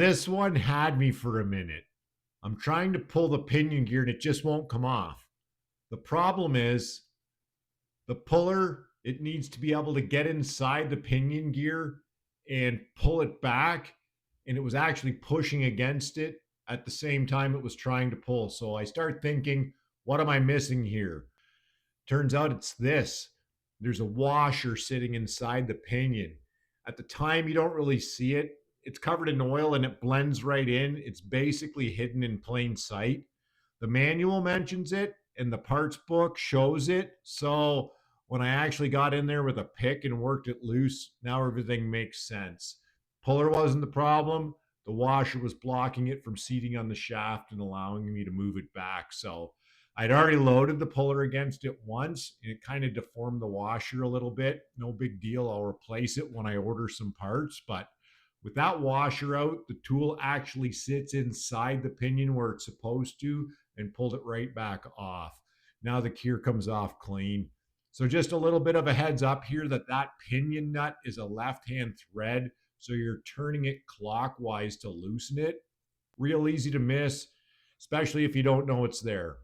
This one had me for a minute. I'm trying to pull the pinion gear and it just won't come off. The problem is the puller, it needs to be able to get inside the pinion gear and pull it back. And it was actually pushing against it at the same time it was trying to pull. So I start thinking, what am I missing here? Turns out it's this. There's a washer sitting inside the pinion. At the time, you don't really see it. It's covered in oil and it blends right in. It's basically hidden in plain sight. The manual mentions it and the parts book shows it. So when I actually got in there with a pick and worked it loose, now everything makes sense. Puller wasn't the problem. The washer was blocking it from seating on the shaft and allowing me to move it back. So I'd already loaded the puller against it once and it kind of deformed the washer a little bit. No big deal. I'll replace it when I order some parts. But with that washer out, the tool actually sits inside the pinion where it's supposed to and pulled it right back off. Now the gear comes off clean. So just a little bit of a heads up here that pinion nut is a left-hand thread. So you're turning it clockwise to loosen it. Real easy to miss, especially if you don't know it's there.